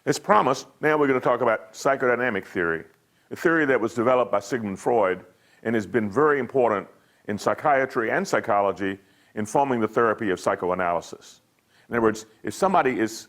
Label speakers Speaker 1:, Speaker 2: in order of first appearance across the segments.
Speaker 1: As promised, now we're going to talk about psychodynamic theory, a theory that was developed by Sigmund Freud and has been very important in psychiatry and psychology in forming the therapy of psychoanalysis. In other words, if somebody has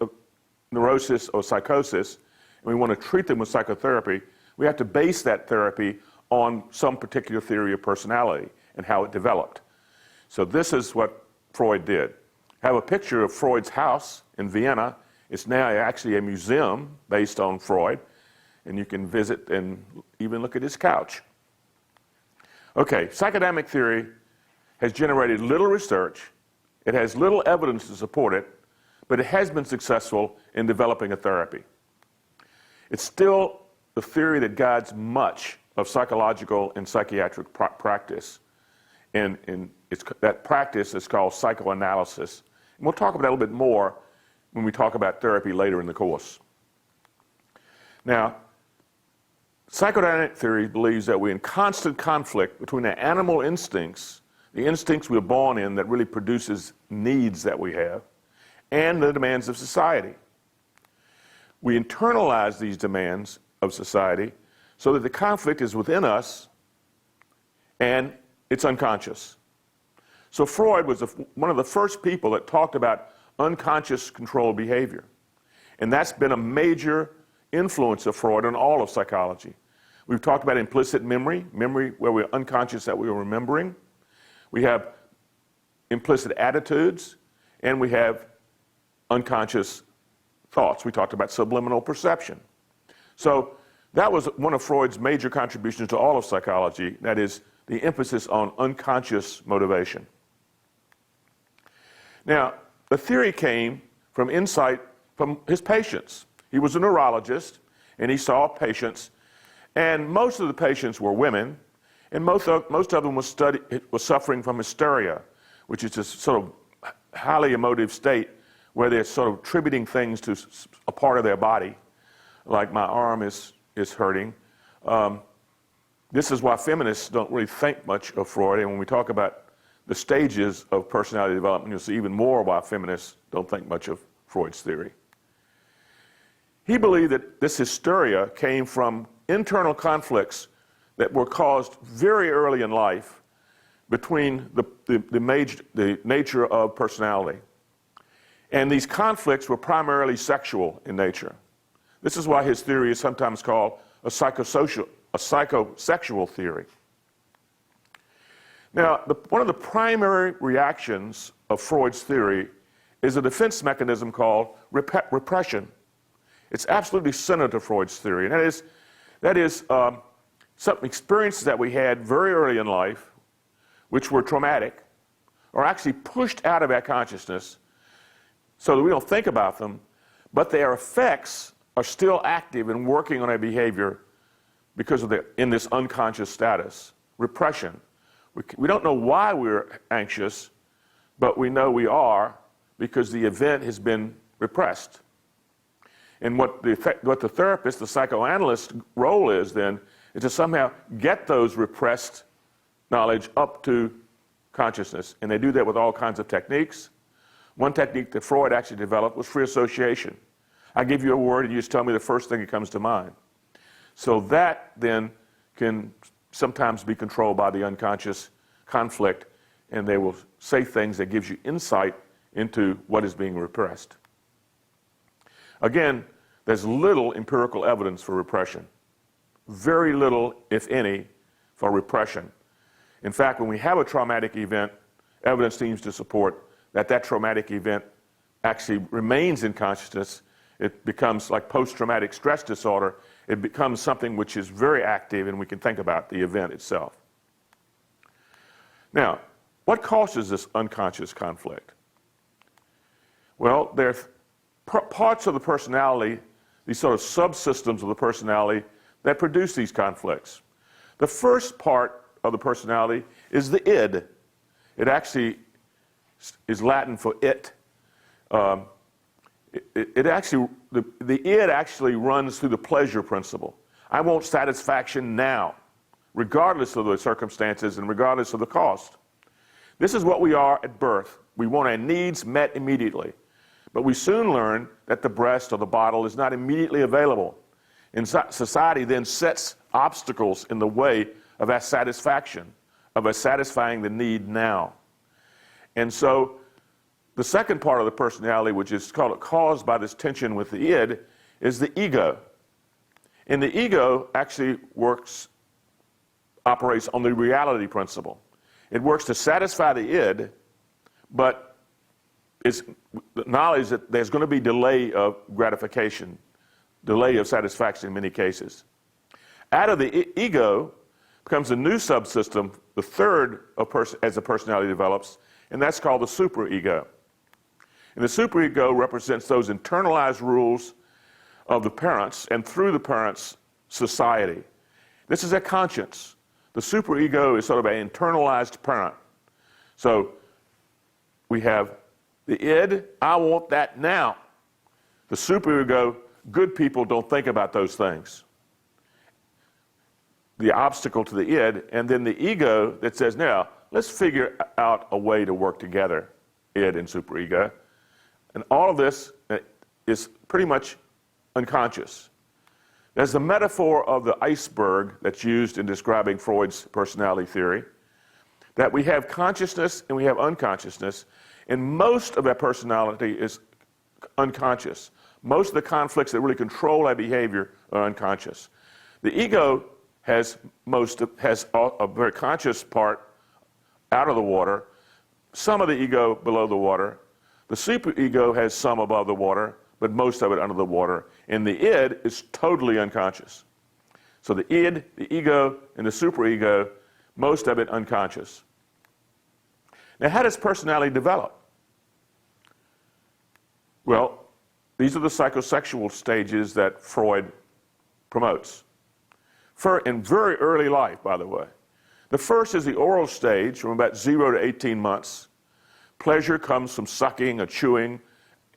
Speaker 1: a neurosis or psychosis and we want to treat them with psychotherapy, we have to base that therapy on some particular theory of personality and how it developed. So this is what Freud did. I have a picture of Freud's house in Vienna. It's now actually a museum based on Freud, and you can visit and even look at his couch. Okay, psychodynamic theory has generated little research. It has little evidence to support it, but it has been successful in developing a therapy. It's still the theory that guides much of psychological and psychiatric practice, and that practice is called psychoanalysis. And we'll talk about that a little bit more when we talk about therapy later in the course. Now, psychodynamic theory believes that we're in constant conflict between the animal instincts, the instincts we're born in that really produces needs that we have, and the demands of society. We internalize these demands of society so that the conflict is within us and it's unconscious. So Freud was one of the first people that talked about unconscious controlled behavior. And that's been a major influence of Freud on all of psychology. We've talked about implicit memory where we're unconscious that we are remembering. We have implicit attitudes, and we have unconscious thoughts. We talked about subliminal perception. So that was one of Freud's major contributions to all of psychology, that is, the emphasis on unconscious motivation. Now, the theory came from insight from his patients. He was a neurologist, and he saw patients, and most of the patients were women, and most of them was suffering from hysteria, which is a sort of highly emotive state where they're sort of attributing things to a part of their body, like my arm is hurting. This is why feminists don't really think much of Freud, and when we talk about the stages of personality development, you'll see even more why feminists don't think much of Freud's theory. He believed that this hysteria came from internal conflicts that were caused very early in life between the nature of personality. And these conflicts were primarily sexual in nature. This is why his theory is sometimes called a psychosexual theory. Now, one of the primary reactions of Freud's theory is a defense mechanism called repression. It's absolutely central to Freud's theory, and that is some experiences that we had very early in life, which were traumatic, are actually pushed out of our consciousness so that we don't think about them, but their effects are still active and working on our behavior because of in this unconscious status. Repression. We don't know why we're anxious, but we know we are because the event has been repressed. And what the therapist, the psychoanalyst role is then, is to somehow get those repressed knowledge up to consciousness. And they do that with all kinds of techniques. One technique that Freud actually developed was free association. I give you a word and you just tell me the first thing that comes to mind. So that then can sometimes be controlled by the unconscious conflict, and they will say things that gives you insight into what is being repressed. Again, there's little empirical evidence for repression. Very little, if any, for repression. In fact, when we have a traumatic event, evidence seems to support that traumatic event actually remains in consciousness. It becomes like post-traumatic stress disorder. It becomes something which is very active, and we can think about the event itself. Now, what causes this unconscious conflict? Well, there are parts of the personality, these sort of subsystems of the personality, that produce these conflicts. The first part of the personality is the id. It actually is Latin for it. The id actually runs through the pleasure principle. I want satisfaction now, regardless of the circumstances and regardless of the cost. This is what we are at birth. We want our needs met immediately. But we soon learn that the breast or the bottle is not immediately available. And society then sets obstacles in the way of our satisfaction, of us satisfying the need now. And so the second part of the personality, which is caused by this tension with the id, is the ego. And the ego actually operates on the reality principle. It works to satisfy the id, but it's the knowledge that there's going to be delay of gratification, delay of satisfaction in many cases. Out of the ego becomes a new subsystem, the third as the personality develops, and that's called the superego. And the superego represents those internalized rules of the parents, and through the parents, society. This is a conscience. The superego is sort of an internalized parent. So we have the id, I want that now. The superego, good people don't think about those things. The obstacle to the id, and then the ego that says, now, let's figure out a way to work together, id and superego. And all of this is pretty much unconscious. There's the metaphor of the iceberg that's used in describing Freud's personality theory, that we have consciousness and we have unconsciousness, and most of our personality is unconscious. Most of the conflicts that really control our behavior are unconscious. The ego has a very conscious part out of the water, some of the ego below the water. The superego has some above the water, but most of it under the water. And the id is totally unconscious. So the id, the ego, and the superego, most of it unconscious. Now, how does personality develop? Well, these are the psychosexual stages that Freud promotes. In very early life, by the way. The first is the oral stage, from about 0 to 18 months. Pleasure comes from sucking or chewing.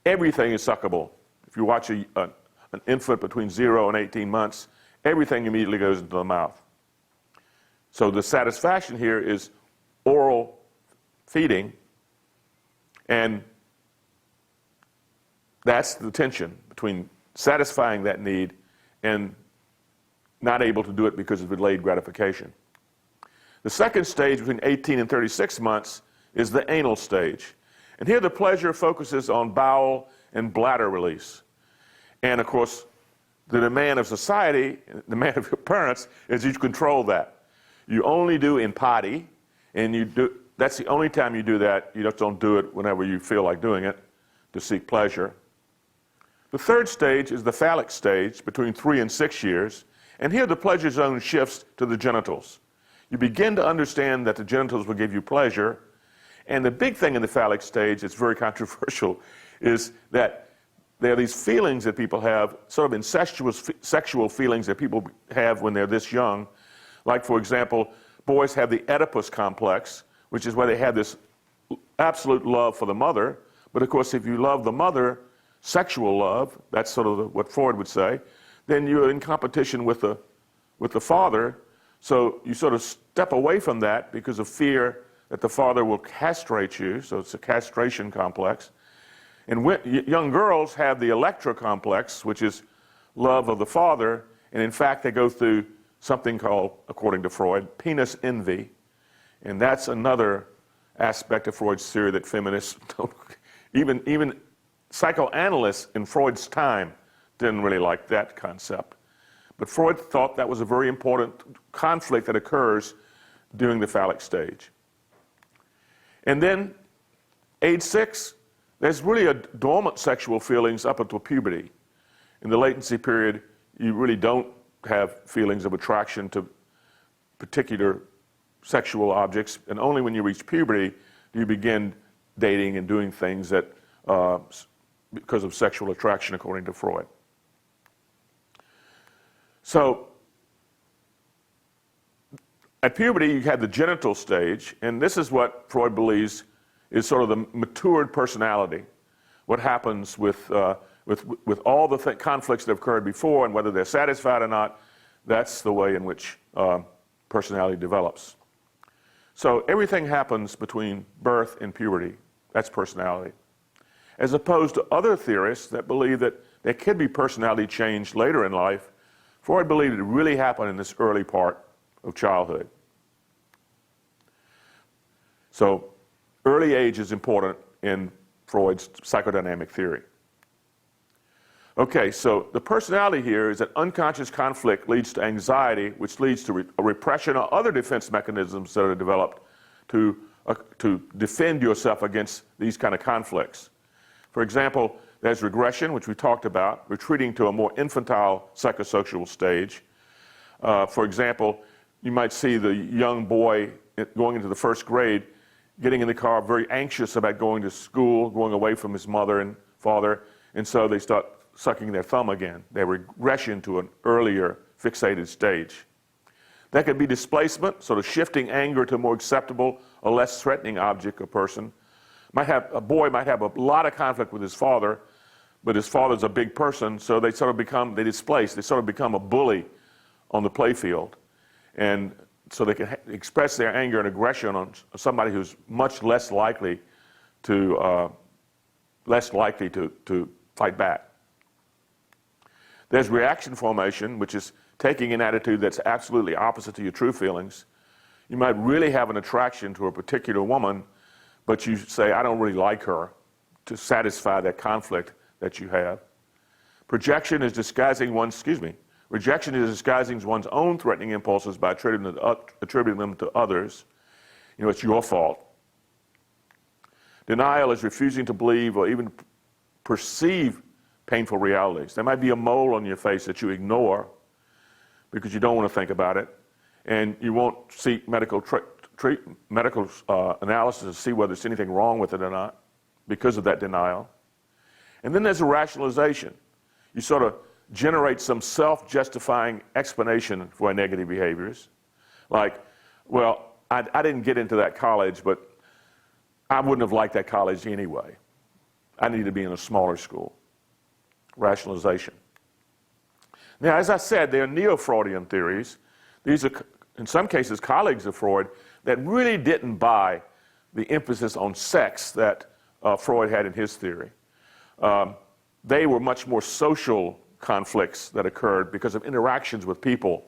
Speaker 1: Everything is suckable. If you watch an infant between 0 and 18 months, everything immediately goes into the mouth. So the satisfaction here is oral feeding, and that's the tension between satisfying that need and not able to do it because of delayed gratification. The second stage, between 18 and 36 months, is the anal stage. And here the pleasure focuses on bowel and bladder release. And of course, the demand of society, the demand of your parents, is you control that. You only do in potty, and that's the only time you do that. You just don't do it whenever you feel like doing it to seek pleasure. The third stage is the phallic stage, between 3 and 6 years. And here the pleasure zone shifts to the genitals. You begin to understand that the genitals will give you pleasure. And the big thing in the phallic stage, it's very controversial, is that there are these feelings that people have, sort of incestuous sexual feelings that people have when they're this young. Like, for example, boys have the Oedipus complex, which is where they have this absolute love for the mother. But of course, if you love the mother, sexual love, that's sort of what Freud would say, then you're in competition with the father. So you sort of step away from that because of fear that the father will castrate you. So it's a castration complex. And young girls have the Electra complex, which is love of the father. And in fact, they go through something called, according to Freud, penis envy. And that's another aspect of Freud's theory that feminists don't, even psychoanalysts in Freud's time didn't really like that concept. But Freud thought that was a very important conflict that occurs during the phallic stage. And then, age 6, there's really a dormant sexual feelings up until puberty. In the latency period, you really don't have feelings of attraction to particular sexual objects, and only when you reach puberty do you begin dating and doing things that because of sexual attraction, according to Freud. So, at puberty, you have the genital stage, and this is what Freud believes is sort of the matured personality. What happens with all the conflicts that have occurred before, and whether they're satisfied or not, that's the way in which personality develops. So everything happens between birth and puberty. That's personality. as opposed to other theorists that believe that there could be personality change later in life. Freud believed it really happened in this early part of childhood. So early age is important in Freud's psychodynamic theory. Okay, so the personality here is that unconscious conflict leads to anxiety, which leads to a repression or other defense mechanisms that are developed to defend yourself against these kind of conflicts. For example, there's regression, which we talked about, retreating to a more infantile psychosexual stage. For example, you might see the young boy going into the first grade, getting in the car, very anxious about going to school, going away from his mother and father, and so they start sucking their thumb again. They regression to an earlier fixated stage. That could be displacement, sort of shifting anger to a more acceptable or less threatening object or person. A boy might have a lot of conflict with his father, but his father's a big person, so they sort of become, they sort of become a bully on the playfield. And so they can express their anger and aggression on somebody who's much less likely to fight back. There's reaction formation, which is taking an attitude that's absolutely opposite to your true feelings. You might really have an attraction to a particular woman, but you say, I don't really like her, to satisfy that conflict that you have. Rejection is disguising one's own threatening impulses by attributing them to others. You know, it's your fault. Denial is refusing to believe or even perceive painful realities. There might be a mole on your face that you ignore because you don't want to think about it, and you won't seek medical analysis to see whether there's anything wrong with it or not because of that denial. And then there's a rationalization. You sort of generate some self-justifying explanation for negative behaviors. Like, well, I didn't get into that college, but I wouldn't have liked that college anyway. I need to be in a smaller school. Rationalization. Now, as I said, there are neo-Freudian theories. These are, in some cases, colleagues of Freud that really didn't buy the emphasis on sex that Freud had in his theory. They were much more social conflicts that occurred because of interactions with people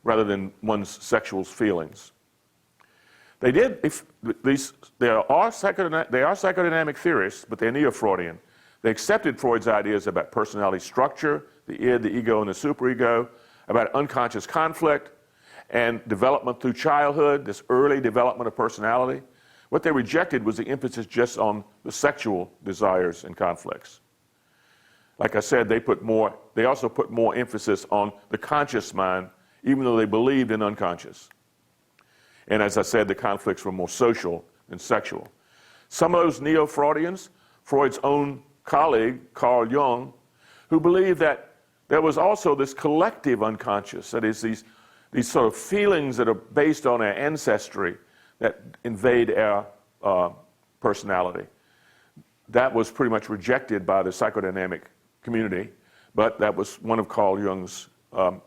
Speaker 1: rather than one's sexual feelings. They are psychodynamic theorists, but they're neo-Freudian. They accepted Freud's ideas about personality structure, the id, the ego, and the superego, about unconscious conflict and development through childhood, this early development of personality. What they rejected was the emphasis just on the sexual desires and conflicts. Like I said, they also put more emphasis on the conscious mind, even though they believed in unconscious. And as I said, the conflicts were more social than sexual. Some of those neo-Freudians, Freud's own colleague, Carl Jung, who believed that there was also this collective unconscious, that is, these sort of feelings that are based on our ancestry that invade our personality. That was pretty much rejected by the psychodynamic community, but that was one of Carl Jung's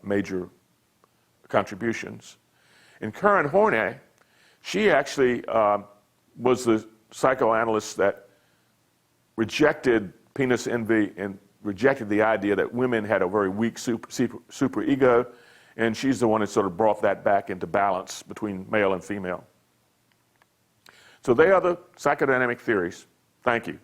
Speaker 1: major contributions. And Karen Horney, she actually was the psychoanalyst that rejected penis envy and rejected the idea that women had a very weak superego, and she's the one that sort of brought that back into balance between male and female. So they are the psychodynamic theories. Thank you.